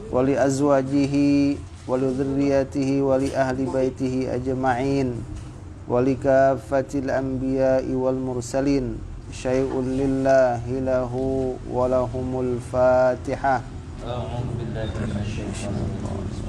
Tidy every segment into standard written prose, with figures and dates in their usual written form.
wa li azwajihi wa li dzurriyyatihi wa li ahli baitihi ajma'in wa li kaffatil anbiya'i wal mursalin syai'un lillahi lahu wa lahumul fatihah. A'udzu billahi minasyaitonir rajim.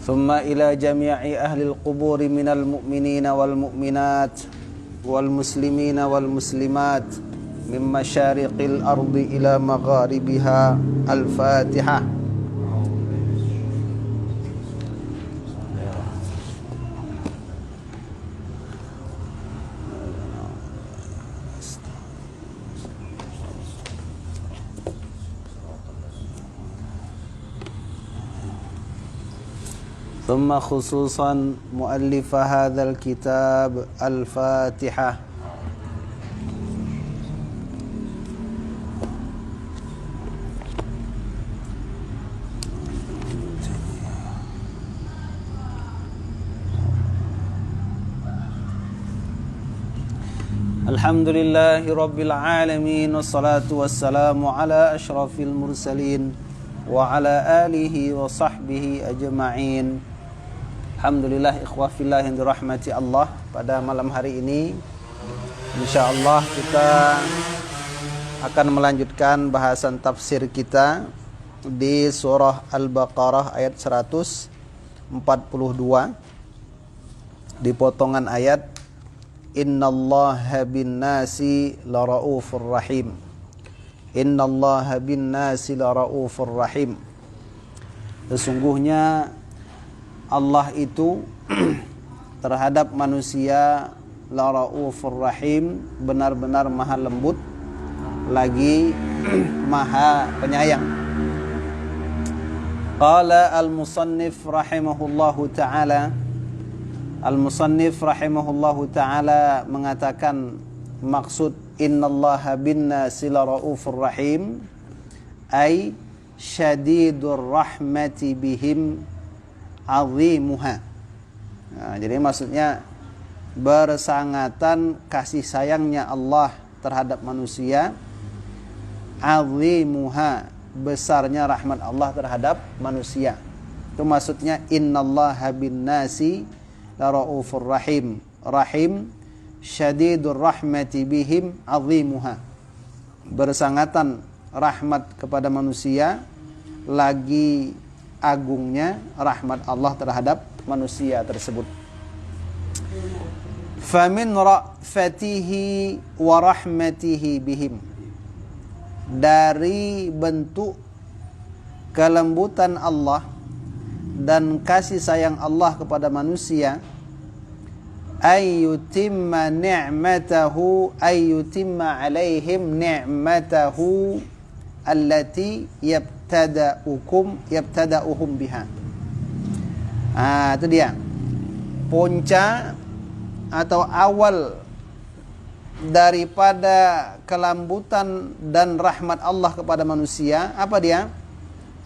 ثم إلى جميع أهل القبور من المؤمنين والمؤمنات والمسلمين والمسلمات من مشارق الأرض إلى مغاربها الفاتحة. ثم خصوصا مؤلف هذا الكتاب الفاتحة. الحمد لله رب العالمين والصلاة والسلام على أشرف المرسلين وعلى آله وصحبه أجمعين. Alhamdulillah ikhwah fillah yang dirahmati Allah, pada malam hari ini insyaallah kita akan melanjutkan bahasan tafsir kita di surah Al-Baqarah ayat 142 di potongan ayat Innallaha bin-nasi laraufur rahim. Innallaha bin-nasi laraufur rahim. Sesungguhnya Allah itu terhadap manusia laraufur rahim, benar-benar maha lembut lagi maha penyayang. Qala al-musannif rahimahullahu ta'ala, al-musannif rahimahullahu ta'ala mengatakan maksud innallaha bin-nasi laraufur rahim ay syadidur rahmati bihim azimuha. Nah, jadi maksudnya bersangatan kasih sayangnya Allah terhadap manusia, azimuha, besarnya rahmat Allah terhadap manusia. Itu maksudnya innallaha bin-nasi laraufur rahim. Rahim syadidur rahmati bihim azimuha. Bersangatan rahmat kepada manusia, lagi agungnya rahmat Allah terhadap manusia tersebut. Famin ra'fatihi wa rahmatihi bihim, dari bentuk kelembutan Allah dan kasih sayang Allah kepada manusia, ayyutimma ni'matahu, ayyutimma alaihim ni'matahu allati yabtada'uhum biha. Itu dia punca atau awal daripada kelembutan dan rahmat Allah kepada manusia. Apa dia?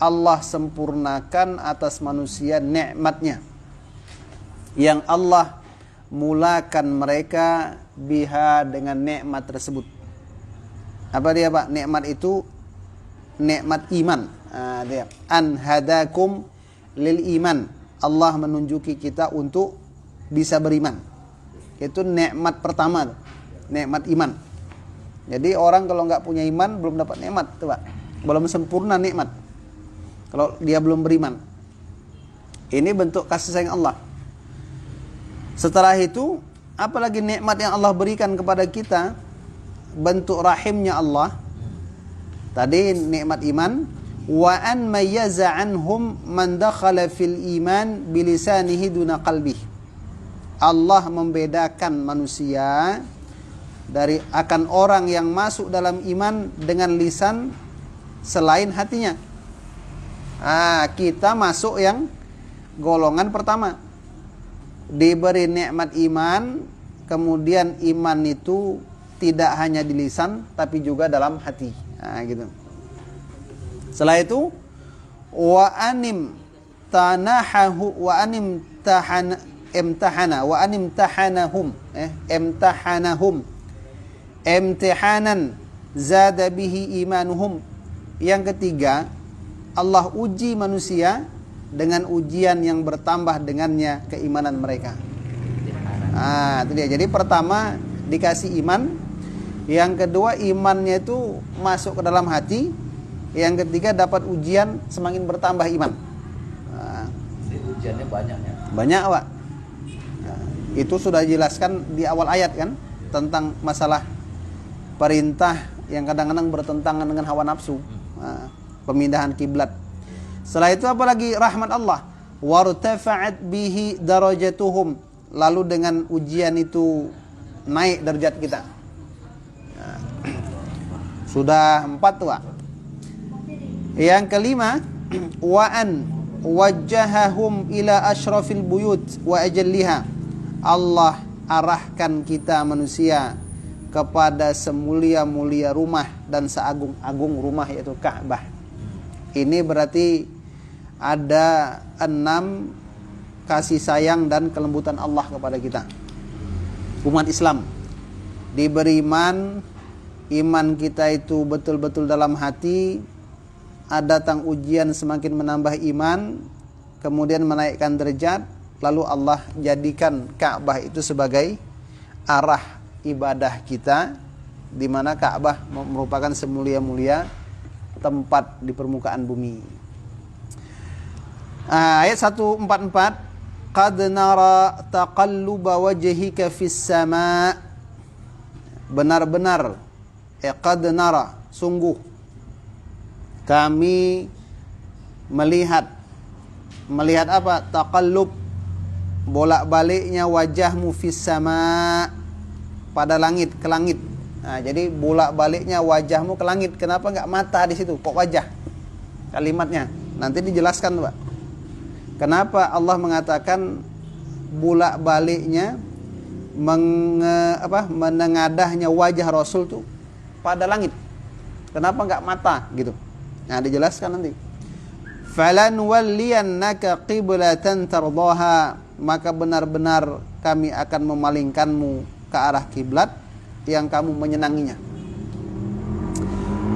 Allah sempurnakan atas manusia nikmatnya yang Allah mulakan mereka biha, dengan nikmat tersebut. Apa dia, Pak? Nikmat itu nikmat iman. Dia an hadakum lil iman, Allah menunjuki kita untuk bisa beriman. Itu nikmat pertama, nikmat iman. Jadi orang kalau nggak punya iman belum dapat nikmat, tuh Pak. Belum sempurna nikmat kalau dia belum beriman. Ini bentuk kasih sayang Allah. Setelah itu, apalagi nikmat yang Allah berikan kepada kita, bentuk rahimnya Allah. Tadi nikmat iman, wa an mayyaza anhum man dakhala fil iman bilisanihi duna qalbih. Allah membedakan manusia dari akan orang yang masuk dalam iman dengan lisan selain hatinya. Kita masuk yang golongan pertama, diberi nikmat iman, kemudian iman itu tidak hanya di lisan tapi juga dalam hati. Nah, gitu. Setelah itu wa anim tanahahu wa anim tahana imtahana wa anim tahanahum imtahanahum imtihanan zada bihi imanuhum. Yang ketiga, Allah uji manusia dengan ujian yang bertambah dengannya keimanan mereka. Itu dia. Jadi pertama dikasih iman, yang kedua imannya itu masuk ke dalam hati, yang ketiga dapat ujian semakin bertambah iman. Jadi ujiannya banyak ya. Banyak, Pak. Itu sudah dijelaskan di awal ayat kan, tentang masalah perintah yang kadang-kadang bertentangan dengan hawa nafsu. Pemindahan kiblat. Setelah itu apalagi rahmat Allah, wartafa'at bihi darajatuhum. Lalu dengan ujian itu naik derajat kita. Sudah 4 tuh, Pak. Yang kelima, wa'an wajjahahum ila asyrafil buyut wa ajalliha. Allah arahkan kita manusia kepada semulia-mulia rumah dan seagung-agung rumah, yaitu Ka'bah. Ini berarti ada 6 kasih sayang dan kelembutan Allah kepada kita. Umat Islam diberi iman kita itu betul-betul dalam hati. Ada datang ujian semakin menambah iman, kemudian menaikkan derajat. Lalu Allah jadikan Ka'bah itu sebagai arah ibadah kita, di mana Ka'bah merupakan semulia-mulia tempat di permukaan bumi. Ayat 144, qad nara taqalluba wajhika fis sama. Benar-benar qad nara, sungguh kami melihat apa? Taqallub, bolak-baliknya wajahmu fis sama, pada langit, ke langit. Jadi bolak-baliknya wajahmu ke langit. Kenapa enggak mata di situ? Kok wajah? Kalimatnya nanti dijelaskan, Pak. Kenapa Allah mengatakan bolak-baliknya menengadahnya wajah Rasul tuh pada langit? Kenapa enggak mata gitu? Nah, dijelaskan nanti. Falan walliyannaka qiblatan tardaha, maka benar-benar kami akan memalingkanmu ke arah kiblat yang kamu menyenanginya.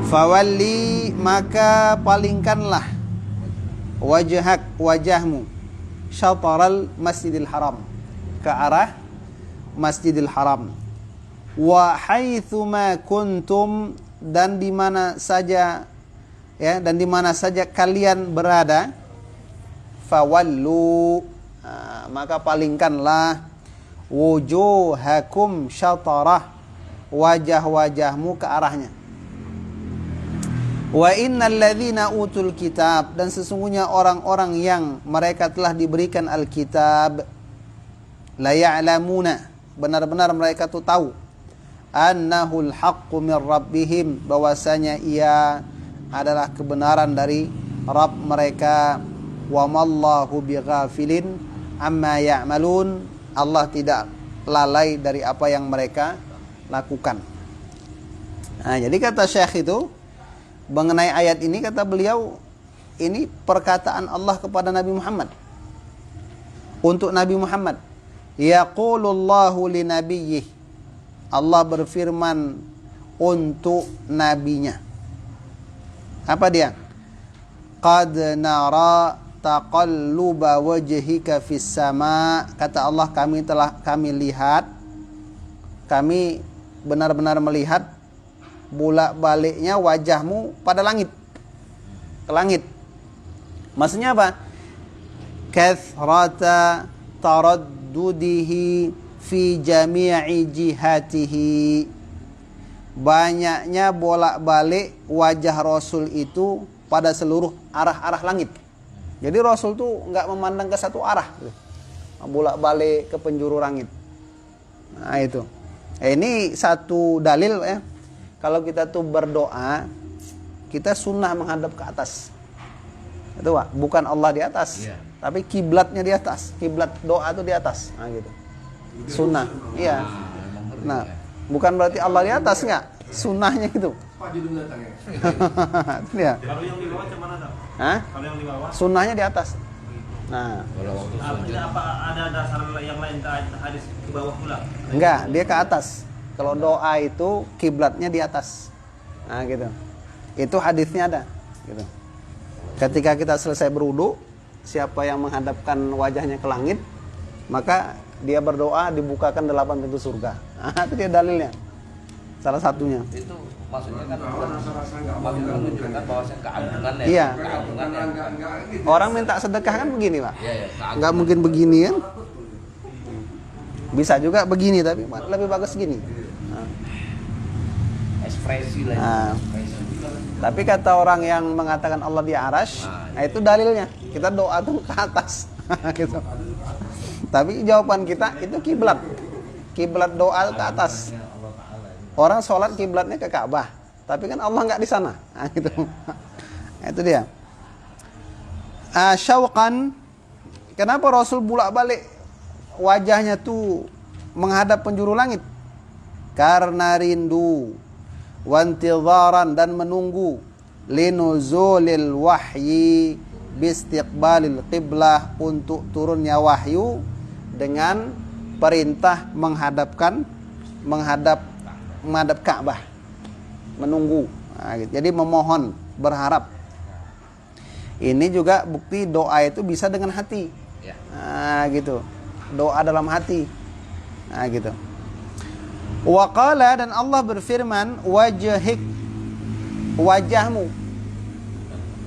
Fawalli, maka palingkanlah wajahmu syataral masjidil haram, ke arah masjidil haram. Wa haitsuma kuntum, dan di mana saja kalian berada, fawallu, maka palingkanlah wujuhakum syatarah, wajah-wajahmu ke arahnya. Wa innal ladzina utul kitab, dan sesungguhnya orang-orang yang mereka telah diberikan Alkitab, la ya'lamuna, benar-benar mereka tuh tahu, annahul haqqu min rabbihim, bahwasanya ia adalah kebenaran dari Rabb mereka. Wa mallahu bighafilin amma ya'malun, Allah tidak lalai dari apa yang mereka lakukan. Jadi kata Syekh itu mengenai ayat ini, kata beliau, ini perkataan Allah kepada Nabi Muhammad. Untuk Nabi Muhammad, yaqulullahu li nabiyyih, Allah berfirman untuk nabinya. Apa dia? Qad nara taqalluba wajhika fis sama, kata Allah, kami lihat, kami benar-benar melihat bolak-baliknya wajahmu pada langit, ke langit. Maksudnya apa? Kathrata taraddudihi fi jami'i jihatihi, banyaknya bolak-balik wajah Rasul itu pada seluruh arah-arah langit. Jadi Rasul tuh nggak memandang ke satu arah, bolak-balik ke penjuru langit. Nah itu. Ini satu dalil ya. Kalau kita tuh berdoa, kita sunnah menghadap ke atas. Itu Pak, bukan Allah di atas, tapi kiblatnya di atas. Kiblat doa tuh di atas. Nah gitu. Sunnah. Iya. Nah, Bukan berarti Allah di atas, enggak. Sunnahnya itu. Pak Judul datang ya. Itu dia. Kalau yang di bawah cuman ada. Hah? Kalau yang di bawah. Sunnahnya di atas. Nah, Kalau waktu sujud. Artinya apa ada dasar yang lain hadis ke bawah pula? enggak, dia ke atas. Kalau doa itu kiblatnya di atas. Nah, gitu. Itu hadisnya ada, gitu. Ketika kita selesai berwudu, siapa yang menghadapkan wajahnya ke langit, maka dia berdoa dibukakan 8 pintu surga. Nah, itu dia dalilnya. Salah satunya. Itu maksudnya kan menunjukkan bahwasanya keagungan ya. Iya. Keagungan ya. Enggak. Orang minta sedekah kan begini, Pak. Iya, ya, keagungan. Nggak mungkin begini kan? Bisa juga begini, tapi lebih bagus gini. Ekspresi lah. Nah. Ekspresi. Tapi kata orang yang mengatakan Allah di arash, nah itu dalilnya. Kita doa tuh ke atas, gitu. Tapi jawaban kita itu kiblat. Kiblat doa ke atas. Orang sholat kiblatnya ke Ka'bah, tapi kan Allah nggak di sana. Nah, gitu. Nah, itu dia. Syauqan, kenapa Rasul bolak-balik wajahnya tuh menghadap penjuru langit? Karena rindu, wantidharan dan menunggu, linuzulil wahyi bistiqbalil qiblah, untuk turunnya wahyu dengan perintah menghadap Ka'bah, menunggu. Nah, gitu. Jadi memohon, berharap. Ini juga bukti doa itu bisa dengan hati. Ya. Nah, gitu. Doa dalam hati. Nah, gitu. Wa qala, dan Allah berfirman, wajhik, wajahmu.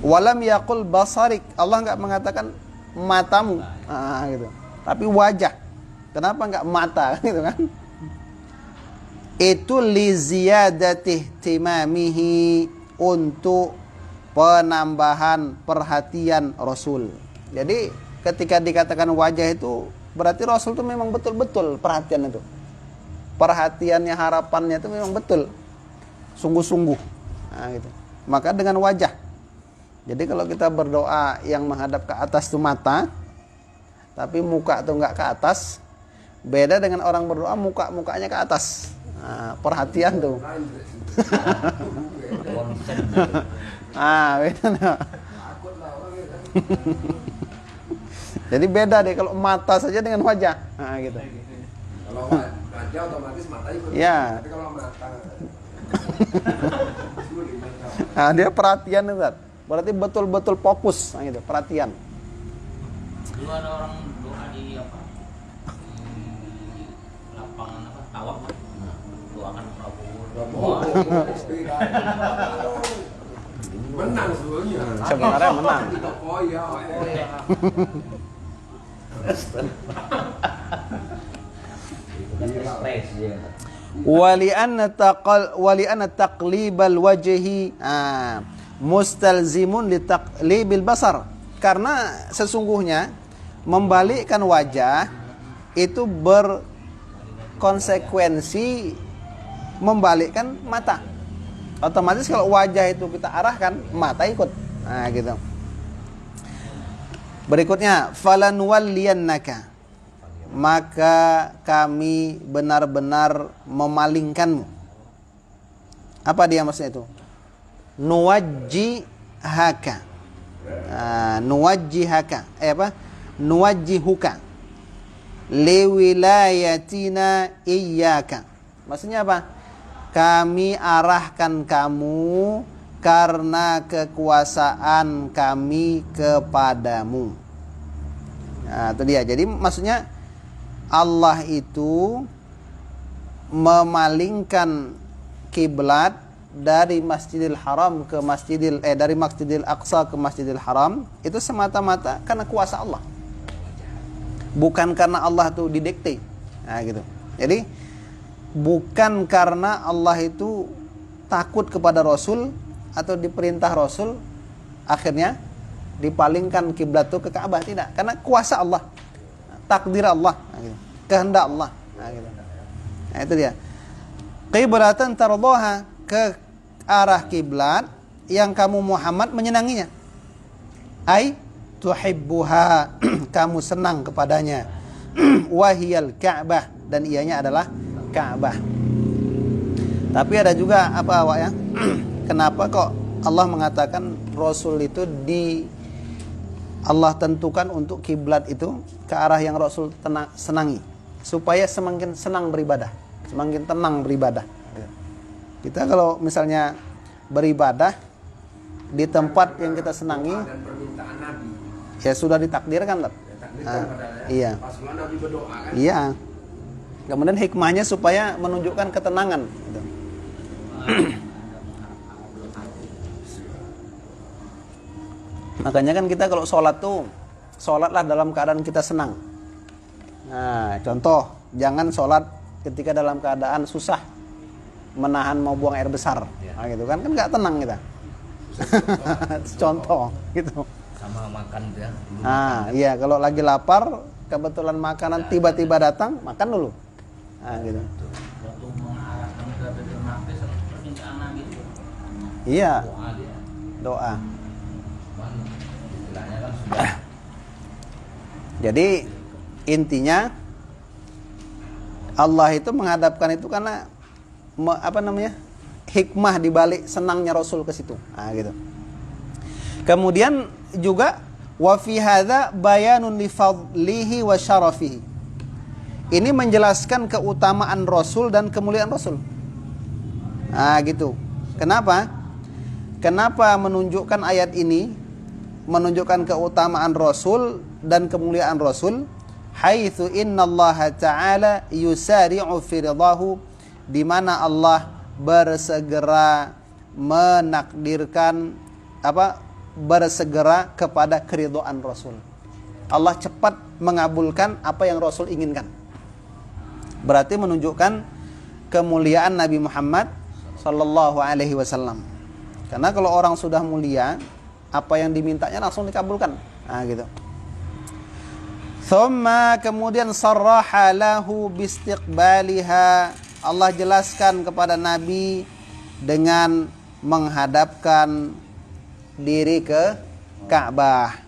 Walam yaqul basarik. Allah enggak mengatakan matamu. Nah, gitu. Tapi wajah. Kenapa enggak mata, gitu kan? Itu li ziyadati timamihi, untuk penambahan perhatian Rasul. Jadi ketika dikatakan wajah itu berarti Rasul itu memang betul-betul perhatian itu. Perhatiannya, harapannya itu memang betul. Sungguh-sungguh. Nah, gitu. Maka dengan wajah. Jadi kalau kita berdoa yang menghadap ke atas itu mata, tapi muka itu enggak ke atas, beda dengan orang berdoa mukanya ke atas. Nah, perhatian tuh. Beda. Jadi beda deh kalau mata saja dengan wajah. Nah, gitu. Kalau wajah otomatis mata ikut. Ya. Tapi kalau mata Nah, dia perhatian itu. Berarti betul-betul fokus, nah, gitu, perhatian. Dulu ada orang doa di apa? Di lapangan apa? Tawaf kan? Doakan Prabowo. menang sebenarnya. Sebenarnya menang. Oh iya. Itu kan ekspresi ya. Wali anna taqlibal wajhi mustalzimun li taqlibil basar, karena sesungguhnya membalikkan wajah itu berkonsekuensi membalikkan mata. Otomatis kalau wajah itu kita arahkan, mata ikut. Nah, gitu. Berikutnya, falanwalliyannaka, maka kami benar-benar memalingkanmu. Apa dia maksudnya itu? Nuwajjihaka. Nuwajjihaka. Nuwajjihuka liwilayatina iyyaka. Maksudnya apa? Kami arahkan kamu karena kekuasaan kami kepadamu. Nah, itu dia. Jadi maksudnya Allah itu memalingkan kiblat dari Masjidil Haram ke dari Masjidil Aqsa ke Masjidil Haram itu semata-mata karena kuasa Allah. Bukan karena Allah itu didikte. Nah, gitu. Jadi bukan karena Allah itu takut kepada Rasul atau diperintah Rasul akhirnya dipalingkan kiblat itu ke Ka'bah, tidak, karena kuasa Allah, takdir Allah, nah, gitu. Kehendak Allah. Nah, gitu. Nah, itu dia. Qiblatan tardhaha, ke arah kiblat yang kamu Muhammad menyenanginya. Ai tuhibbuha, kamu senang kepadanya. Wahiyal Ka'bah, dan ianya adalah Ka'bah. Tapi ada juga apa awak ya? Kenapa kok Allah mengatakan Rasul itu Allah tentukan untuk kiblat itu ke arah yang Rasul senangi, supaya semakin senang beribadah, semakin tenang beribadah. Kita kalau misalnya beribadah di tempat yang kita senangi, Dan permintaan Nabi. ya sudah ditakdirkan, Takdirkan padahal ya. iya. Pas Nabi berdoa kan. Iya. Kemudian hikmahnya supaya menunjukkan ketenangan. Gitu. Makanya kan kita kalau sholat tuh, sholatlah dalam keadaan kita senang. Nah, contoh, jangan sholat ketika dalam keadaan susah, menahan mau buang air besar. Nah, gitu kan nggak tenang kita. Contoh, gitu. Sama makan ya. Nah, iya kalau lagi lapar, kebetulan makanan tiba-tiba datang, makan dulu. Nah, gitu. Waktu mengarahkan ke Baitul Maqdis permintaan Nabi itu Iya, doa dia. doa. Cuman istilahnya kan sudah Jadi intinya Allah itu menghadapkan itu karena hikmah di balik senangnya Rasul ke situ. Nah, gitu. Kemudian juga wa fi hadza bayanun li fadlihi wa syarafihi. Ini menjelaskan keutamaan Rasul dan kemuliaan Rasul. Nah, gitu. Kenapa? Kenapa menunjukkan ayat ini menunjukkan keutamaan Rasul dan kemuliaan Rasul? Haitsu innallaha ta'ala yusari'u fi ridahu, di mana Allah bersegera menakdirkan bersegera kepada keridhaan Rasul. Allah cepat mengabulkan apa yang Rasul inginkan. Berarti menunjukkan kemuliaan Nabi Muhammad sallallahu alaihi wasallam. Karena kalau orang sudah mulia, apa yang dimintanya langsung dikabulkan. Nah, gitu. Thumma kemudian sarraha lahu bistiqbaliha. Allah jelaskan kepada Nabi dengan menghadapkan diri ke Ka'bah.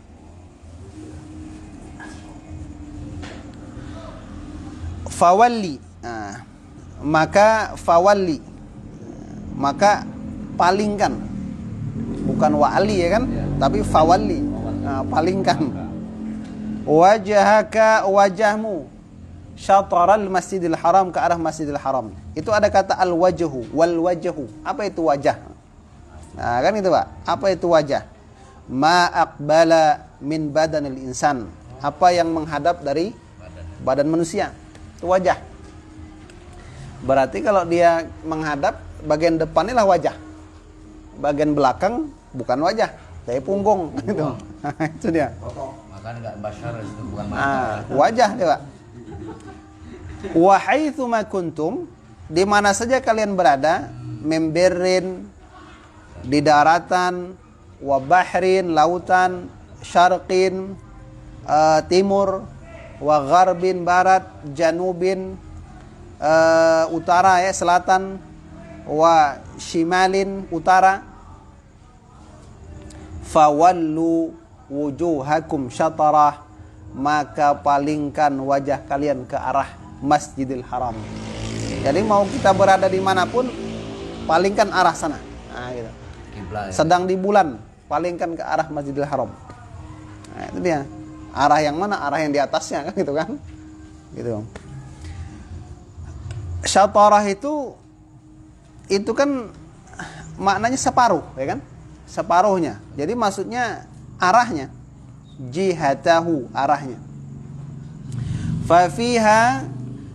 Fawalli. Nah, maka palingkan. Bukan wa'ali ya kan? Tapi fawalli. Nah, palingkan. Wajahmu syataral masjidil haram, ke arah masjidil haram. Itu ada kata al-wajhu, wal wajhu. Apa itu wajah? Nah, kan itu Pak. Apa itu wajah? Ma aqbala min badanil insan. Apa yang menghadap dari badan manusia. Itu wajah. Berarti kalau dia menghadap, bagian depannya lah wajah. Bagian belakang bukan wajah, tapi punggung gitu. Itu dia. makan enggak basyar itu bukan mata. Wajah dia, Pak. Wa haitsu ma kuntum, di mana saja kalian berada, memberin di daratan, wa bahrin lautan, syarqin timur, wa gharbin barat, janubin utara ya selatan, wa shimalin utara, fawallu wujuhakum syatarah, maka palingkan wajah kalian ke arah Masjidil Haram. Jadi mau kita berada dimanapun, palingkan arah sana. Nah, gitu. Kiblat. Sedang di bulan, palingkan ke arah Masjidil Haram. Nah, itu dia. Arah yang mana? Arah yang di atasnya kan gitu kan? Gitu. Syatarah itu kan maknanya separuh, ya kan? Separuhnya. Jadi maksudnya arahnya, jihatahu, arahnya. Fafiha,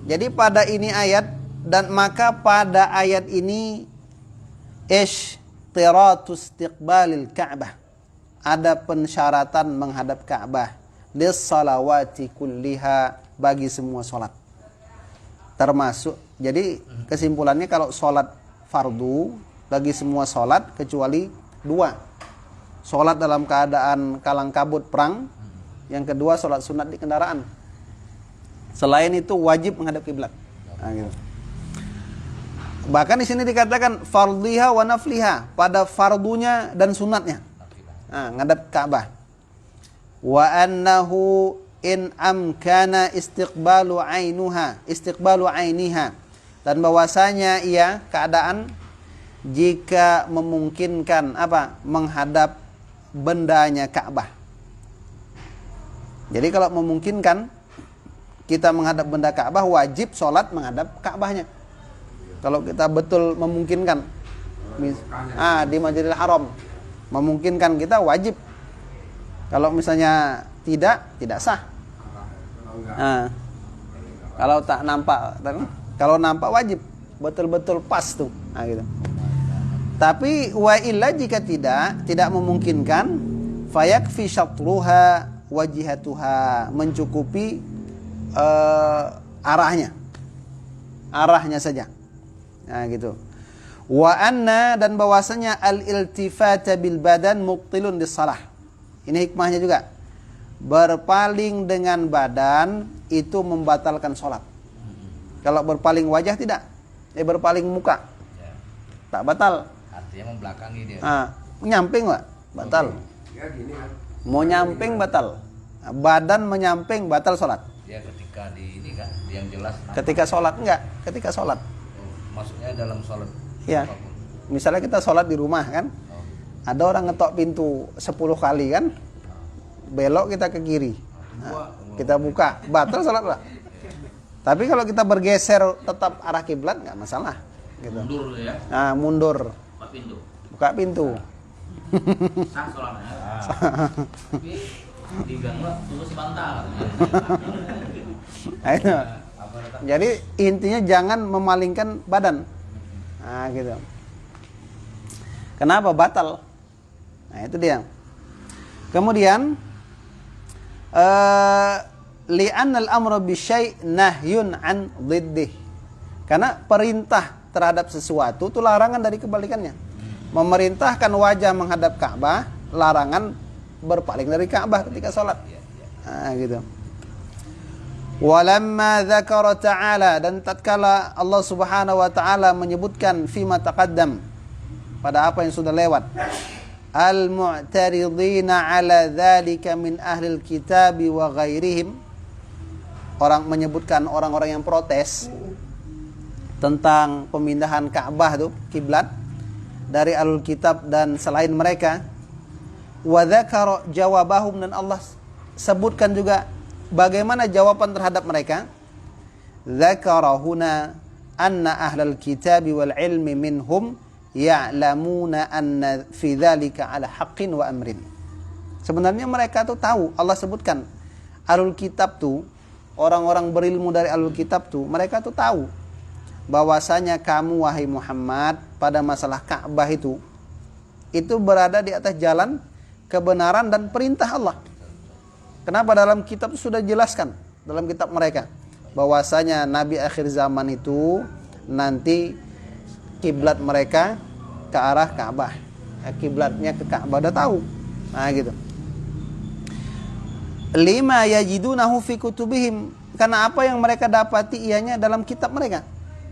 jadi pada ini ayat, dan maka pada ayat ini ishtiratu istiqbalil Ka'bah, ada pensyaratan menghadap Ka'bah, lis salawati kulliha, bagi semua salat. Termasuk, jadi kesimpulannya kalau salat fardu bagi semua salat kecuali dua. Salat dalam keadaan kalang kabut perang, yang kedua salat sunat di kendaraan. Selain itu wajib menghadap kiblat. Nah, gitu. Bahkan di sini dikatakan fardhiha wa nafliha, pada fardunya dan sunatnya. Nah, ngadap Ka'bah. Wa annahu in amkana istiqbalu ainiha, Dan bahwasanya ia keadaan jika memungkinkan menghadap bendanya Ka'bah. Jadi kalau memungkinkan kita menghadap benda Ka'bah, wajib sholat menghadap Ka'bahnya. Kalau kita betul memungkinkan, di Masjidil Haram memungkinkan, kita wajib. Kalau misalnya tidak sah. Kalau tak nampak, kalau nampak wajib, betul-betul pas tuh. Gitu. Tapi wa illa jika tidak memungkinkan, fayakfi syatruha wajihatuha, mencukupi arahnya saja. Nah, gitu. Wa anna, dan bahwasanya al-iltifata bil badan mubtilun lis-shalah. Ini hikmahnya juga. Berpaling dengan badan itu membatalkan sholat. Kalau berpaling wajah tidak. Berpaling muka. Tak batal. Artinya membelakangi dia. Nyamping Pak, batal. Ya gini kan. Mau nyamping batal. Badan menyamping batal sholat. Ya ketika di ini kan yang jelas. Ketika sholat enggak, ketika sholat. Maksudnya dalam sholat. Ya. Apapun. Misalnya kita sholat di rumah kan. Ada orang ngetok pintu 10 kali kan. Belok kita ke kiri. Kita buka, batal sholat lah. Tapi kalau kita bergeser tetap arah kiblat enggak masalah. Gitu. Mundur ya. Mundur. Buka pintu. Sah sholatnya. Tapi di gang lah tunggu sebentar. Itu. Jadi intinya jangan memalingkan badan. Gitu. Kenapa batal? Itu dia. Kemudian li'anna al-amra bisyai' nahyun an dhiddih. Karena perintah terhadap sesuatu itu larangan dari kebalikannya. Memerintahkan wajah menghadap Ka'bah, larangan berpaling dari Ka'bah ketika sholat. Gitu. Walamma dzakara ta'ala, dan tatkala Allah Subhanahu wa taala menyebutkan fima taqaddam, pada apa yang sudah lewat, al-mu'taridina 'ala dzalika min ahlil kitabi wa ghairihim, orang menyebutkan orang-orang yang protes tentang pemindahan Ka'bah tuh kiblat dari ahlul kitab dan selain mereka. Wa dzakara jawabahum, dan Allah sebutkan juga bagaimana jawaban terhadap mereka. Dzakara huna anna ahlal kitabi wal ilmi minhum ya'lamuna anna fi dzalika ala haqqin wa amrin. Sebenarnya mereka tuh tahu, Allah sebutkan ahlul kitab tuh, orang-orang berilmu dari ahlul kitab tuh, mereka tuh tahu bahwasanya kamu wahai Muhammad pada masalah Ka'bah itu berada di atas jalan kebenaran dan perintah Allah. Kenapa? Dalam kitab itu sudah jelaskan, dalam kitab mereka, bahwasanya Nabi akhir zaman itu nanti kiblat mereka ke arah Ka'bah. Kiblatnya ke Ka'bah, udah tahu. Gitu. Lima yajidunahu fi kutubihim, karena apa yang mereka dapati ianya dalam kitab mereka.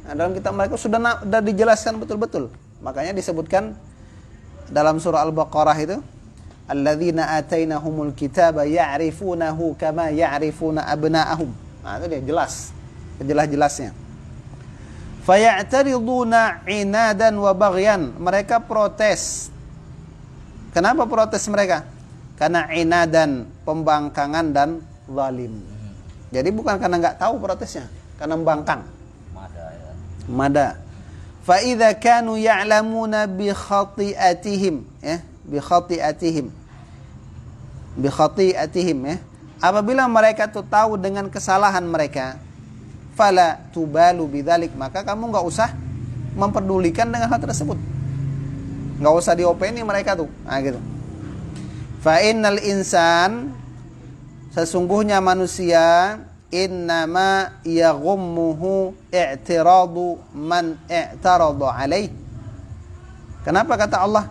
Dalam kitab mereka sudah dijelaskan betul-betul. Makanya disebutkan dalam surah Al-Baqarah itu, alladzina atainahumul kitaba ya'rifunahu kama ya'rifuna abna'ahum. Itu dia jelas. Jelas-jelasnya. Faya'tariduna inadan wa baghyan. Mereka protes. Kenapa protes mereka? Karena inadan, pembangkangan dan zalim. Jadi bukan karena enggak tahu protesnya, karena membangkang. Mada. Fa idza kanu ya'lamuna bi khati'atihim, bi khati'atihim, apabila mereka tuh tahu dengan kesalahan mereka, fala tubalu bidzalik, maka kamu enggak usah memperdulikan dengan hal tersebut. Enggak usah diopeni mereka tuh. Gitu. Fa innal insan, sesungguhnya manusia, innama yaghummuhu i'tiradu man i'tarada alaih. Kenapa kata Allah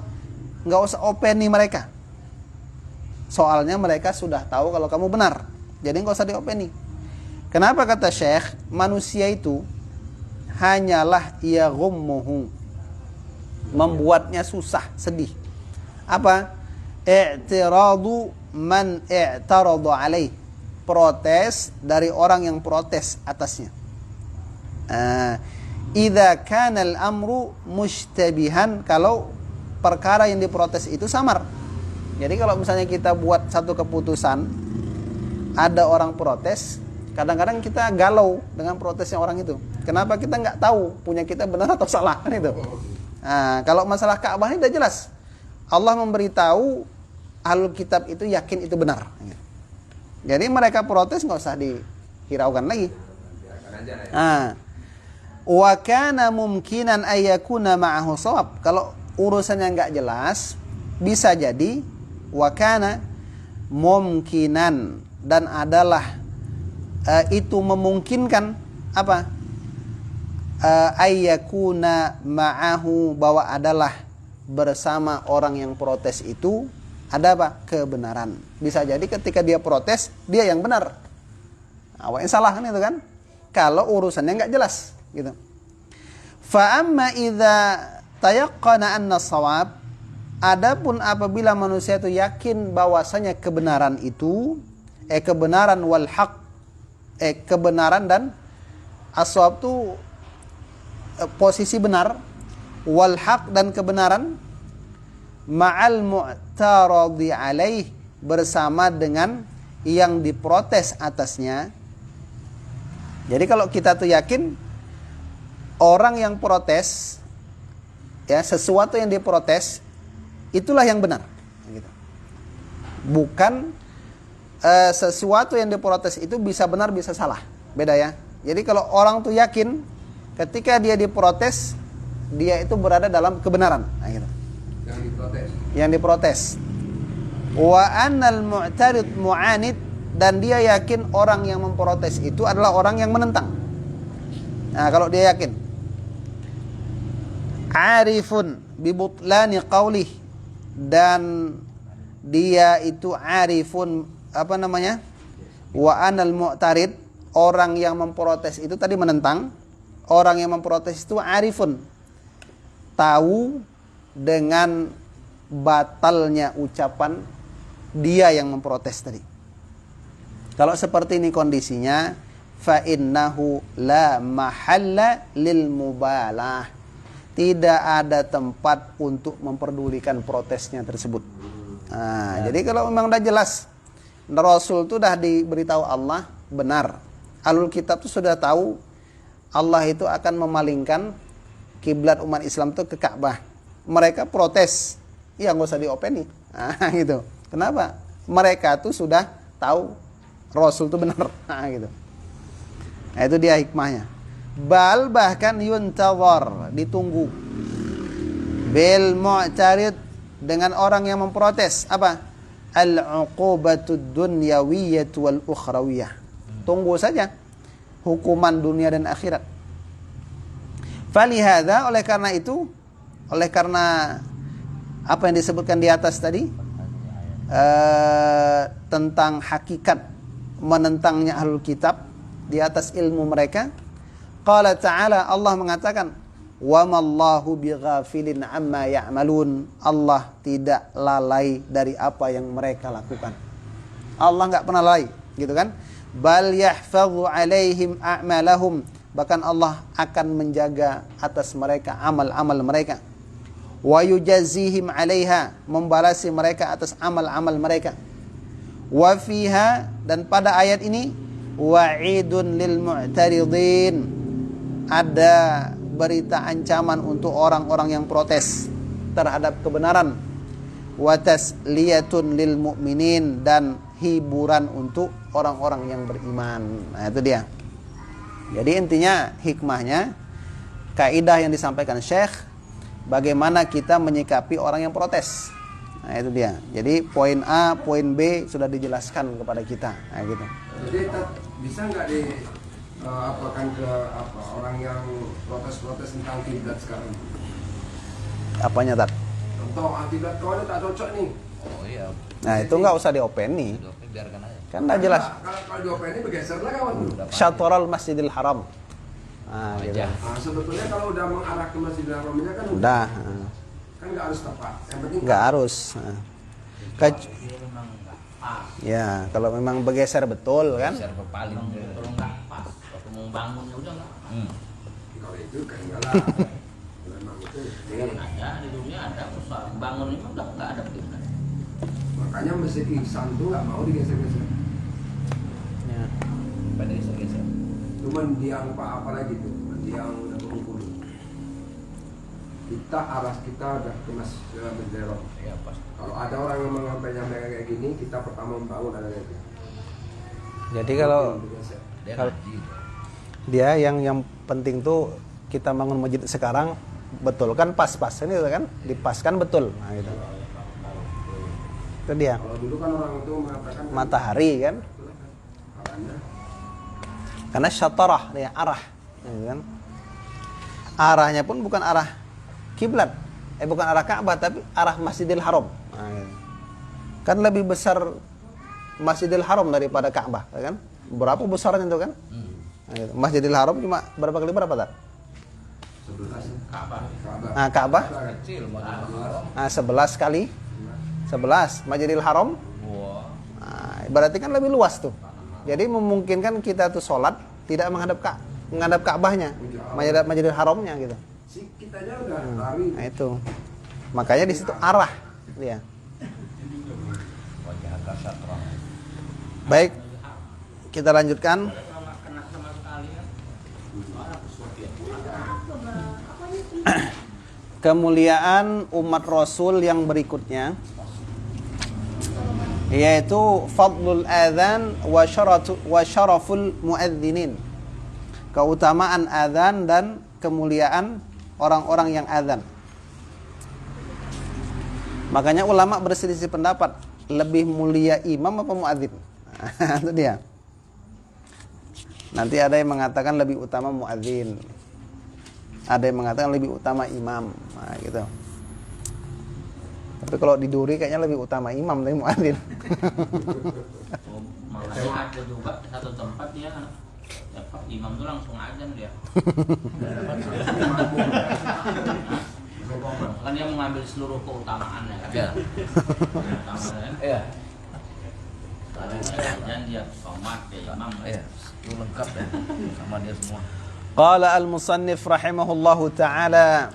enggak usah openi mereka? Soalnya mereka sudah tahu kalau kamu benar. Jadi enggak usah diopeni. Kenapa kata Syekh? Manusia itu hanyalah yaghummuhu, membuatnya susah, sedih. Apa? I'tiradu man i'tarada alaih. Protes dari orang yang protes atasnya. idza kana al-amru mushtabihan, kalau perkara yang diprotes itu samar. Jadi kalau misalnya kita buat satu keputusan, ada orang protes, kadang-kadang kita galau dengan protesnya orang itu. Kenapa kita nggak tahu punya kita benar atau salah, kan itu. Nah, kalau masalah Ka'bah ini udah jelas. Allah memberitahu ahlul kitab itu yakin itu benar. Jadi mereka protes nggak usah dihiraukan lagi. Wa kana mumkinan ayyakuna ma'ahu shawab. Kalau urusannya nggak jelas, bisa jadi wa kana mumkinan, dan adalah itu memungkinkan apa? Ayyakuna ma'ahu, bahwa adalah bersama orang yang protes itu ada apa? Kebenaran. Bisa jadi ketika dia protes, dia yang benar. Awak yang salah, kan itu kan? Kalau urusannya nggak jelas, gitu. Fa amma idza tayaqqana anna shawab, adapun apabila manusia itu yakin bahwasanya kebenaran itu kebenaran wal haq, kebenaran dan as-shawab itu posisi benar, wal haq dan kebenaran, ma'al mu'taradi alaih, bersama dengan yang diprotes atasnya. Jadi kalau kita tuh yakin orang yang protes, ya, sesuatu yang diprotes itulah yang benar, gitu. Bukan sesuatu yang diprotes itu bisa benar bisa salah, beda ya. Jadi kalau orang tuh yakin ketika dia diprotes, dia itu berada dalam kebenaran, nah, gitu. Yang diprotes. Wa annal mu'tarid mu'anid, dan dia yakin orang yang memprotes itu adalah orang yang menentang. Nah, kalau dia yakin, arifun bi butlani qaulih, dan dia itu arifun apa namanya? Wa anal mu'tarid, orang yang memprotes itu tadi menentang. Orang yang memprotes itu arifun, tahu dengan batalnya ucapan dia yang memprotes tadi. Kalau seperti ini kondisinya, fa innahu la mahalla lil mubalah, tidak ada tempat untuk memperdulikan protesnya tersebut. Nah, jadi kalau memang udah jelas, Rasul itu sudah diberitahu Allah benar, ahlul kitab itu sudah tahu Allah itu akan memalingkan kiblat umat Islam itu ke Ka'bah. Mereka protes, ya nggak usah diopeni. Nah, gitu. Kenapa? Mereka tuh sudah tahu Rasul itu benar. Nah, gitu. Nah, itu dia hikmahnya. Bal bahkan yuntazar, ditunggu. Bil mu'tarid, dengan orang yang memprotes. Apa? Al-uqubatud dunyawiyyah wal ukhrawiyah. Tunggu saja hukuman dunia dan akhirat. Falihada, oleh karena itu, oleh karena apa yang disebutkan di atas tadi, tentang hakikat menentangnya ahlul kitab di atas ilmu mereka, qala ta'ala, Allah mengatakan, wa mallahu bighafilin amma ya'malun, Allah tidak lalai dari apa yang mereka lakukan. Allah enggak pernah lalai, gitu kan? Bal yahfazu alaihim a'malahum, bahkan Allah akan menjaga atas mereka amal-amal mereka. Wa yujazihim 'alaiha, membalasi mereka atas amal-amal mereka. Wa fiha, dan pada ayat ini, wa'idun lil mu'taridin, ada berita ancaman untuk orang-orang yang protes terhadap kebenaran. Wa tasliyatun lil mu'minin, dan hiburan untuk orang-orang yang beriman. Nah, itu dia. Jadi intinya hikmahnya, kaidah yang disampaikan Syekh, bagaimana kita menyikapi orang yang protes. Nah, itu dia. Jadi poin A, poin B sudah dijelaskan kepada kita. Nah, gitu. Jadi bisa nggak apakan ke orang yang protes-protes tentang kiblat sekarang? Apanya, Tat? Contoh, kiblat kau ada tak cocok nih. Oh iya. Nah, itu nggak usah diopeni. Biarkan aja. Kan udah jelas. Kalau diopeni bergeser lah kawan. Syatoral Masjidil Haram. Nah, gitu. Nah, sebetulnya kalau udah mengarah ke Masjidil Haramnya kan Udah. kan nggak harus tepat. Yang penting Nggak harus. Dia memang nggak pas. Ya, kalau memang bergeser betul kan? Share berpaling. Kalau nggak pas, waktu mau bangunnya udah nggak pas. kalau itu kan enggak lah. Memang itu. Yang ada di dunia ada usaha bangun ini udah nggak ada kiblat. Makanya Masjid Ihsan tuh nggak mau digeser-geser. Ya. Pada geser-geser. Cuman diang apa lagi tuh? Diang udah Bengkulu. Kita arah kita udah ke Masjid Bendera. Ya pasti. Kalau ada orang yang menyampaikan kayak gini, kita pertama membangun ada itu. Jadi kalau Dia Kalau- ngaji. dia yang penting tuh kita bangun masjid sekarang betul kan pas-pas ini kan dipaskan betul. Nah gitu. Itu dia. Kalau dulu kan orang itu mengatakan Matahari kan. itulah kan, arahnya. Karena syatarah dia arah, gitu kan. Arahnya pun bukan arah kiblat, bukan arah Ka'bah tapi arah Masjidil Haram. Nah, gitu. Kan lebih besar Masjidil Haram daripada Ka'bah, ya kan? Berapa besarnya itu kan? Nah, gitu. Masjidil Haram cuma berapa kali berapa tak? 11 Kaabah. Ka'bah. Nah, Ka'bah Kecil Masjidil Haram. 11 kali 11 Masjidil Haram. Wah. Nah, berarti kan lebih luas tuh. Jadi memungkinkan kita tuh sholat tidak menghadap Ka'bahnya, Masjidil Haramnya gitu. Si kitanya udah lari. Nah itu. Makanya di situ arah dia. Wajah kasar terang. Baik. Kita lanjutkan. Nggak kena sama sekali kan. Kemuliaan umat Rasul yang berikutnya yaitu fadlul adzan wa syaraful muadzinin. Keutamaan adzan dan kemuliaan orang-orang yang adzan. Makanya ulama berselisih pendapat, lebih mulia imam apa muadzin? Itu dia. Nanti ada yang mengatakan lebih utama muadzin. Ada yang mengatakan lebih utama imam. Nah, gitu. Tapi kalau di Duri kayaknya lebih utama imam dari muadzin. Makanya ada juga satu tempat dia dapat imam tuh langsung azan dia. Kan dia mengambil seluruh keutamaannya kan. Ya. Keutamaannya kan. Iya. Azan dia sholat dia imam. Iya. Itu lengkap ya. Sama dia semua. Qala al-musannif rahimahullahu ta'ala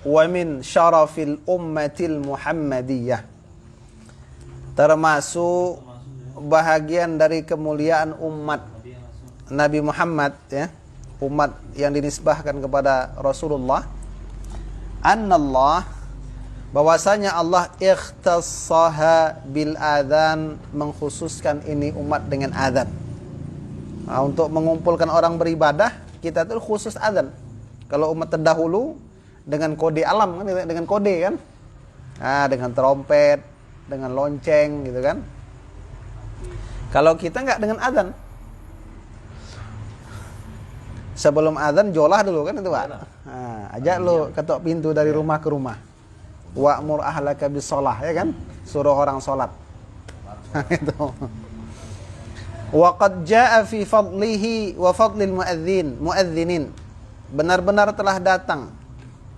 wa min syarafil ummatil muhammadiyah, termasuk bahagian dari kemuliaan umat Nabi Muhammad, ya, umat yang dinisbahkan kepada Rasulullah, annallah, bahwasanya Allah ikhtassaha bil adzan, mengkhususkan ini umat dengan adzan. Nah, untuk mengumpulkan orang beribadah kita tuh khusus adzan. Kalau umat terdahulu dengan kode alam kan, dengan kode kan, nah, dengan trompet, dengan lonceng gitu kan. Kalau kita nggak dengan adzan. Sebelum adzan jolah dulu kan itu Pak. Nah, ajak lu ketok pintu dari rumah ke rumah. Wa'mur ahlaka bis-shalah, ya kan? Suruh orang salat. Itu. Wa qad jaa'a fi fadlihi wa fadlil muadzinin. Benar-benar telah datang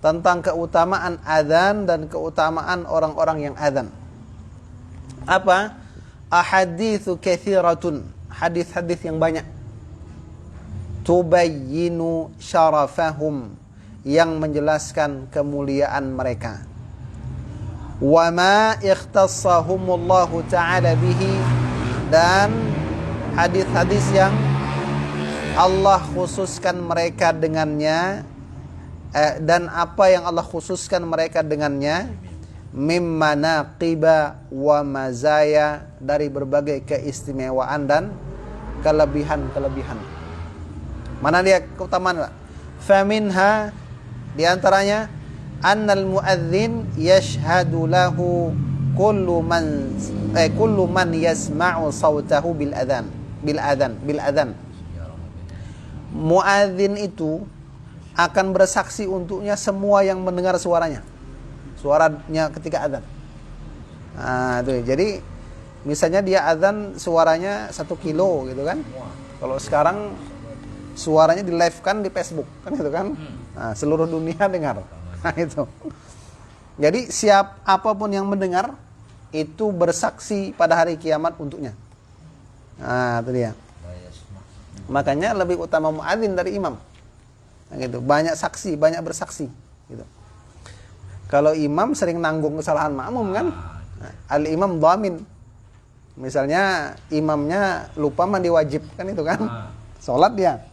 tentang keutamaan adzan dan keutamaan orang-orang yang adzan. Apa? Ahaditsu katsiratun, hadis-hadis yang banyak. Tubayyinu syarafahum, yang menjelaskan kemuliaan mereka. Wa ma ikhtassahumullahu ta'ala bihi, dan hadis-hadis yang Allah khususkan mereka dengannya, dan apa yang Allah khususkan mereka dengannya, mimma naqiba wa mazaya, dari berbagai keistimewaan dan kelebihan-kelebihan. Mana dia keutamaan, Pak? Faminha, di antaranya, annal muadzin yashhadu lahu kullu man yasma'u sautahu bil adzan. Muadzin itu akan bersaksi untuknya semua yang mendengar suaranya ketika adzan. Nah, itu. Jadi misalnya dia adzan suaranya 1 kilo gitu kan. Kalau sekarang suaranya di live kan di Facebook kan gitu kan. Nah, seluruh dunia dengar. Nah, itu. Jadi apapun yang mendengar itu bersaksi pada hari kiamat untuknya. Nah, itu dia. Makanya lebih utama muadzin dari imam. gitu. Banyak saksi, banyak bersaksi gitu. Kalau imam sering nanggung kesalahan makmum kan, al imam dhamin. Misalnya imamnya lupa mandi wajib kan itu kan, sholat dia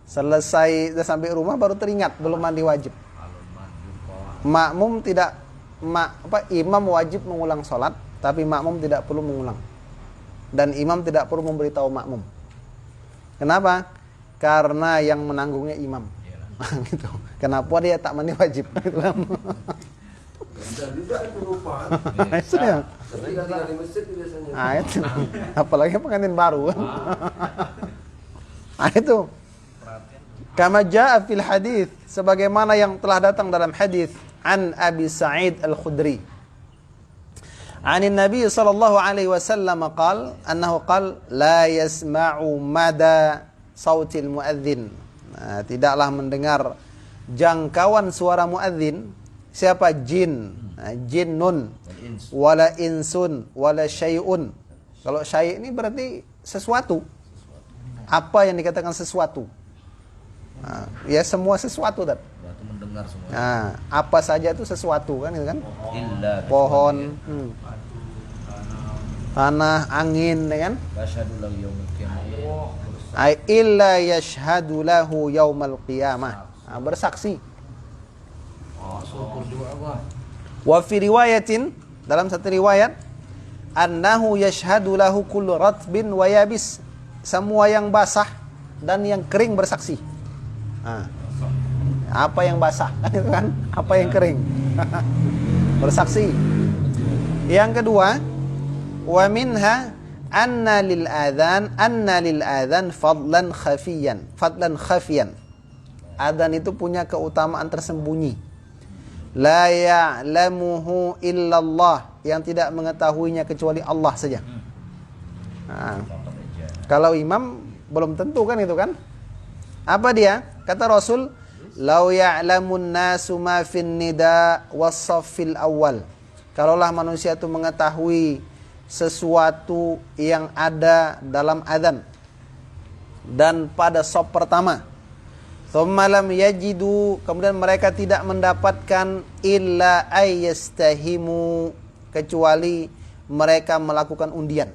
selesai udah sampai rumah baru teringat belum mandi wajib. Makmum tidak imam wajib mengulang sholat, tapi makmum tidak perlu mengulang. Dan imam tidak perlu memberitahu makmum. Kenapa? Karena yang menanggungnya imam. Gitu. Kenapa dia tak mandi wajib? Bisa juga itu lupa. Itu ya. Ketika tinggal di masjid biasanya. Nah, itu. Apalagi pengantin baru. Nah, itu. Kama jaa fil hadis, sebagaimana yang telah datang dalam hadis an Abi Sa'id Al-Khudri. Anin Nabi sallallahu alaihi wasallam annahu qala la yasma'u mada sautil muadzin. Nah, tidaklah mendengar jangkauan suara muadzin siapa jin, jinnun wala insun wala syai'un. Kalau syai' ini berarti sesuatu. Apa yang dikatakan sesuatu? Nah, ya semua sesuatu dat. Berarti mendengar semua. Nah, apa saja itu sesuatu kan gitu kan? Illa Pohon, tanah, angin, ya kan? Asyhadu lahu yaumil qiyamah. Ai illa yashhadu lahu yaumal qiyamah. Nah, bersaksi. Syukur juga gua. Wa fi riwayatin, dalam satu riwayat, annahu yashhadu lahu kullu ratbin wa yabis. Semua yang basah dan yang kering bersaksi. Nah, apa yang basah itu kan? Apa yang kering? Bersaksi. Yang kedua, wa minha anna lil adzan fadlan khafiyan. Adzan itu punya keutamaan tersembunyi. La ya'lamuhu illallah, yang tidak mengetahuinya kecuali Allah saja. Nah, kalau imam belum tentu kan itu kan? Apa dia? Kata Rasul, "Lau ya'lamun nasu ma fin nida was-saffil awal." Kalaulah manusia itu mengetahui sesuatu yang ada dalam adzan dan pada shaf pertama, thumma lam yajidu, kemudian mereka tidak mendapatkan illa ayyastahimu, kecuali mereka melakukan undian.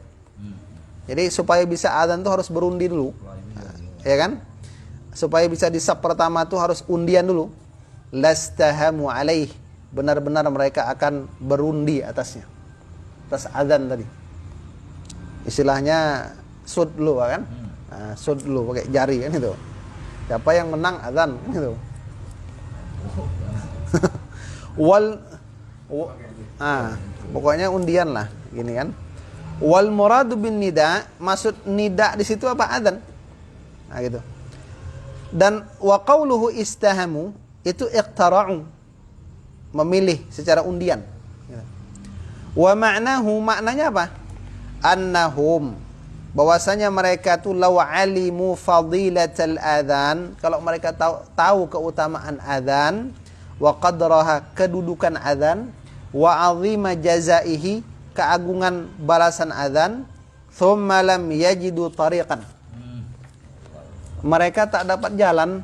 Jadi supaya bisa adzan itu harus berundi dulu. Ya kan? Supaya bisa di shaf pertama itu harus undian dulu. Lastahamu alaih, benar-benar mereka akan berundi atasnya. Atas adzan tadi. Istilahnya sud dulu kan? Nah, sud dulu pakai jari kan itu. Siapa yang menang adzan kan itu. Pokoknya undian lah, gini kan. Wal muradu bin nida, maksud nida di situ apa? Adzan. Nah, gitu. Dan wa qauluhu istahamu itu iqtara'u, memilih secara undian. Wa ma'nahu, maknanya apa? Annahum, bahwasanya mereka tu law alimu fadilatal adzan, kalau mereka tahu keutamaan adzan, wa qadraha, kedudukan adzan, wa 'azima jazaihi, keagungan balasan adzan, thumma lam yajidu tariqan, mereka tak dapat jalan,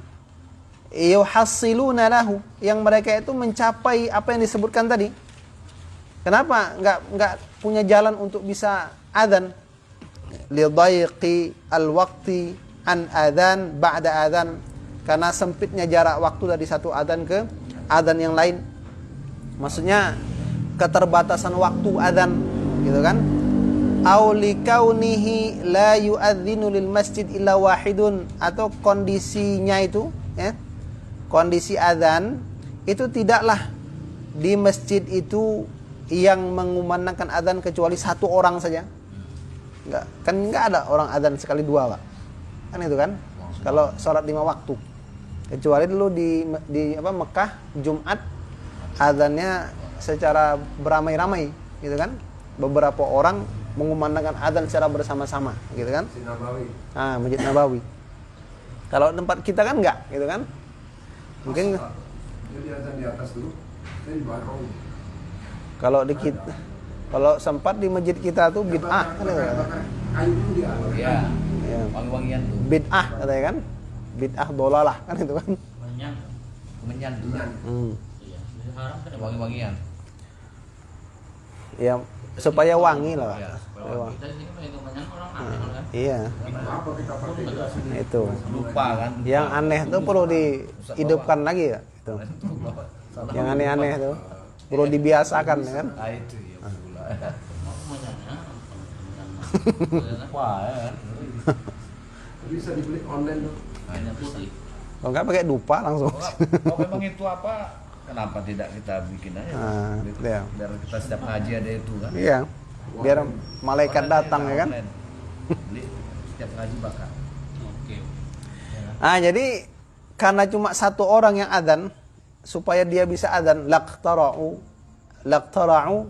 yuhassiluna lahu, yang mereka itu mencapai apa yang disebutkan tadi. Kenapa enggak punya jalan untuk bisa adzan? Lidaiqi alwaqti an adzan ba'da adzan, karena sempitnya jarak waktu dari satu adzan ke adzan yang lain. Maksudnya keterbatasan waktu adzan, gitu kan? Au likaunihi la yu'adzinu lil masjid illa wahidun, atau kondisinya itu ya, kondisi adzan itu tidaklah di masjid itu yang mengumandangkan adzan kecuali satu orang saja. Enggak ada orang adzan sekali dua, Pak. Kan itu kan? Kalau sholat 5 waktu. Kecuali dulu di Mekah Jumat adzannya secara beramai-ramai, gitu kan? Beberapa orang mengumandangkan adzan secara bersama-sama, gitu kan? Masjid Nabawi. Masjid Nabawi. Kalau tempat kita kan enggak, gitu kan? Mungkin Jadi adzan di atas dulu, saya di bawah. Kalau sempat di masjid kita tuh bid'ah kan itu kan? Kayu dulu dia. Iya. Ya. Wangi-wangian tuh. Bid'ah katanya kan? bid'ah dolalah kan itu kan. Menyan. Menyan. Iya. Haram kan Wangi-wangian. Ya supaya wangi lah Pak. Iya, Supaya wangi. kita sini kan itu menyan orang aneh kan. Iya, Apa kita pakai jelasin? itu. Lupa kan. Yang aneh tuh perlu dihidupkan lagi ya. Itu. Yang aneh-aneh tuh perlu dibiasakan ya kan. Ah itu ya pula. Menyannya. Wah, ya. Bisa dibeli online tuh. Hanya putih. Kalau nggak pakai dupa langsung. Kalau memang itu apa? Kenapa tidak kita bikin aja? Nah, iya. Biar kita setiap ngaji ada itu kan. Iya. Biar malaikat Online, datang ya kan. online. Beli setiap ngaji bakar. Oke. Ah, jadi karena cuma satu orang yang adzan, supaya dia bisa adzan laqtara'u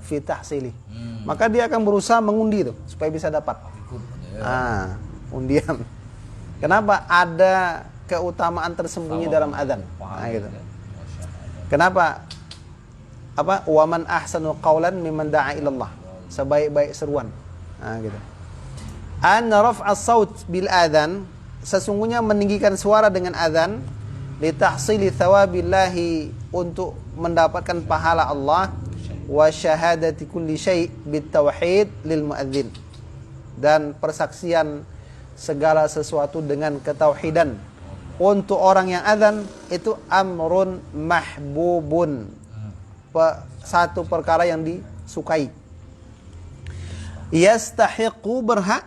fi tahsili. Maka dia akan berusaha mengundi itu supaya bisa dapat. Ikut. Undian. Kenapa? Ada keutamaan tersembunyi dalam adzan. Nah, gitu. Kenapa? Apa? Wa man ahsanu qawlan mimman da'a ila Allah. Sebaik-baik seruan. Nah, gitu. An raf'as saut bil adzan, sesungguhnya meninggikan suara dengan adzan li tahsili thawabillahi, untuk mendapatkan pahala Allah, wa syahadati kulli syai' bit tauhid lil muadzin, dan persaksian segala sesuatu dengan ketauhidan untuk orang yang adzan itu amrun mahbubun, satu perkara yang disukai. Yastahiqu, berhak,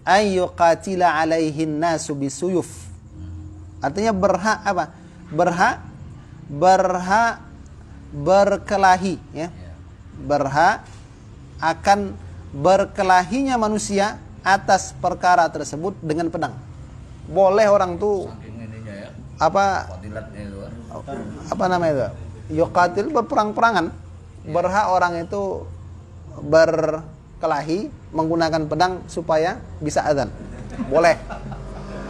ayyuqatila alaihin nasu bisuyuf, artinya berhak apa? Berhak berkelahi ya. Berhak akan berkelahinya manusia atas perkara tersebut dengan pedang. Boleh orang tuh Saking ininya ya. apa Fadilatnya itu kan. apa namanya itu? Yuqatil, berperang-perangan. Berhak orang itu berkelahi menggunakan pedang supaya bisa adzan. Boleh.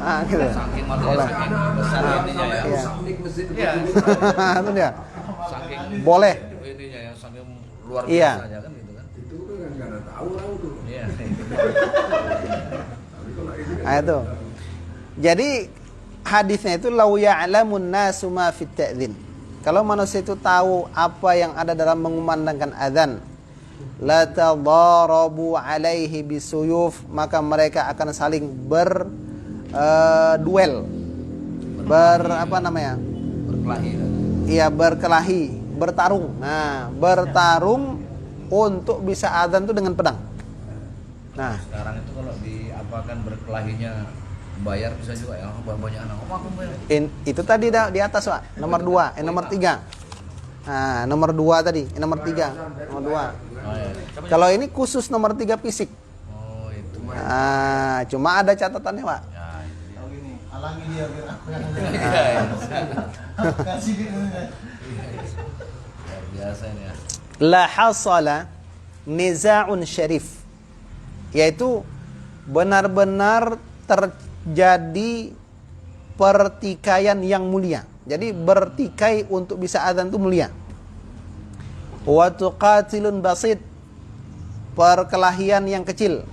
Ah, gitu. Saking maksudnya Boleh. saking besar ininya ya. Iya. Nik masjid Iya. Itu dia. Saking Boleh. ininya ya, saking luar Iya. biasanya kan gitu kan. itu kan nggak ada tahu orang tuh. Iya. Tapi kalau ini kan Nah, itu. Jadi hadisnya itu lau ya'lamun nasu ma fit ta'dzin. Kalau manusia itu tahu apa yang ada dalam mengumandangkan azan, la tadarabu alaihi bisuyuf, maka mereka akan saling duel. Apa namanya? Berkelahi kan. Iya, berkelahi, bertarung. Nah, bertarung untuk bisa azan itu dengan pedang. Nah, Sekarang itu kalau diapakan berkelahinya bayar bisa juga ya, banyak anak. Oh, aku bayar. itu tadi di atas Pak, nomor 2, nomor 3. Nah, nomor 2 tadi, nomor 3, nomor 2. Oh, iya. Kalau ini khusus nomor 3 fisik. Oh, itu. Nah, cuma ada catatannya Pak. Ya, itu. Tahu gini, halangi dia biar aku yang Iya, iya. kasih dia. Luar biasa ini ya. La hasala niza'un syarif, yaitu benar-benar terjadi pertikaian yang mulia. Jadi bertikai untuk bisa adzan itu mulia. Wa tuqatilun basit, perkelahian yang kecil.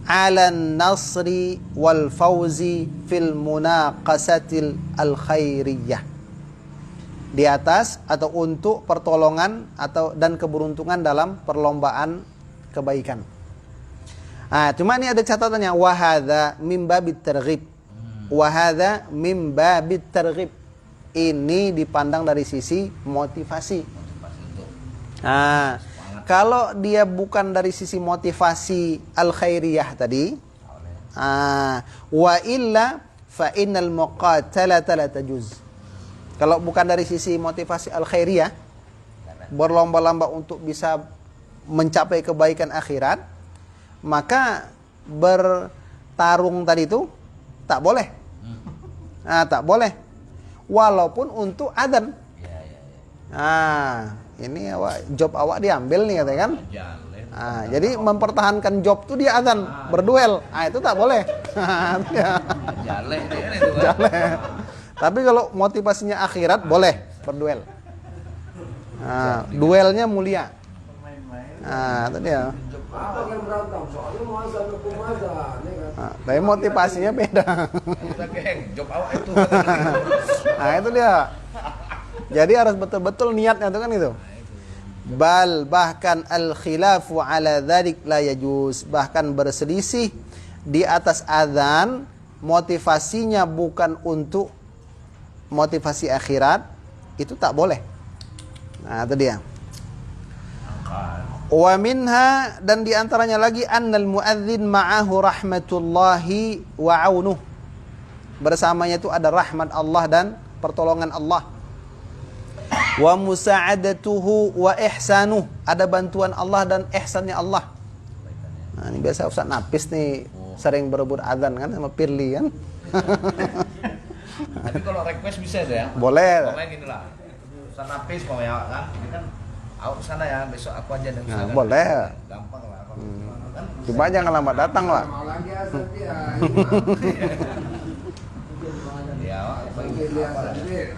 Alan nasri wal fauzi fil munaqasatil al khairiyah, di atas atau untuk pertolongan atau dan keberuntungan dalam perlombaan kebaikan. Ah, cuma ini ada catatannya, wa hadza mim babit targhib. Wa hadza mim babit targhib. Ini dipandang dari sisi motivasi. Motivasi untuk Nah, kalau dia bukan dari sisi motivasi al khairiyah tadi, wa illa fa innal muqatalata la tajuz. Kalau bukan dari sisi motivasi al khairiyah, berlomba-lomba untuk bisa mencapai kebaikan akhirat, maka bertarung tadi itu tak boleh. Nah, tak boleh. Walaupun untuk adzan. Nah, ini job awak diambil nih katanya kan. jalan. Nah, jadi mempertahankan job tuh dia adzan, berduel. Ah, itu tak boleh. Jalan ini kan itu kan. Tapi kalau motivasinya akhirat boleh berduel. Nah, duelnya mulia. Nah, itu dia. apa kan berantem soalnya mau azan aku azan ya kan. Nah, tapi motivasinya beda. Kita geng, job awak itu. Nah, itu dia. Jadi harus betul-betul niatnya itu kan itu. Bal bahkan al-khilafu ala dzalik la yajuz. Bahkan berselisih di atas azan, motivasinya bukan untuk motivasi akhirat, itu tak boleh. Nah, itu dia. Wa minha, dan diantaranya lagi annal muadzin ma'ahu rahmatullahi wa aunuh. Bersamanya itu ada rahmat Allah dan pertolongan Allah. Wa musa'adatuhu wa ihsanuh, ada bantuan Allah dan ihsannya Allah. Nah, ini biasa Ustaz Napis nih sering berebut azan kan sama Pirli kan. Tapi kalau request bisa ya? Boleh. Pokoknya gini lah. Ustaz Napis mau ya kan? Ini kan aku kesana ya, besok aku aja dan Nah, boleh. Gampang lah. Kan? Cuma jangan lambat datang, Pak. Mau lagi asal dia. Ya, Panggil dia asal dia.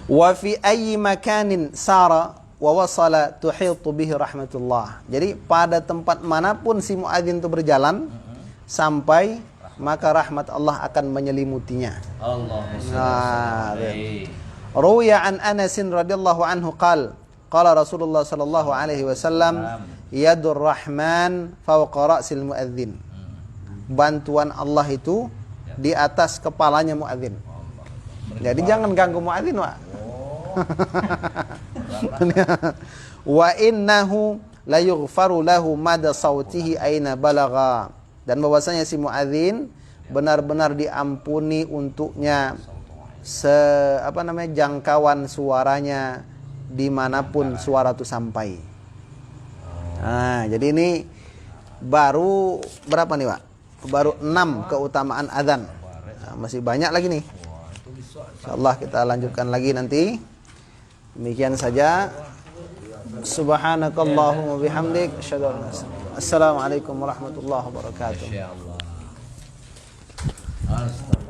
Wa fi ayyi makanin sara wa wasala tuhitu bihi rahmatullah. Jadi pada tempat manapun si muadzin itu berjalan sampai, maka rahmat Allah akan menyelimutinya. Nah, Ruya an Anas radhiyallahu anhu qala Rasulullah sallallahu alaihi wasallam yadur rahman fawqa ra'sil muadzin. Bantuan Allah itu di atas kepalanya muadzin. Jadi jangan ganggu muadzin, Pak. Wa innahu la yughfaru lahu mada sautihi aina balagha. Dan bahwasanya si muadzin benar-benar diampuni untuknya jangkauan suaranya dimanapun suara itu sampai. Nah, jadi ini baru berapa nih, Pak? Baru 6 keutamaan azan. Nah, masih banyak lagi nih. Insyaallah kita lanjutkan lagi nanti. Demikian saja. Subhanakallahumma bihamdik asyhadu an la ilaha illa anta. Assalamualaikum warahmatullahi wabarakatuh. Insyaallah. Astagfirullah.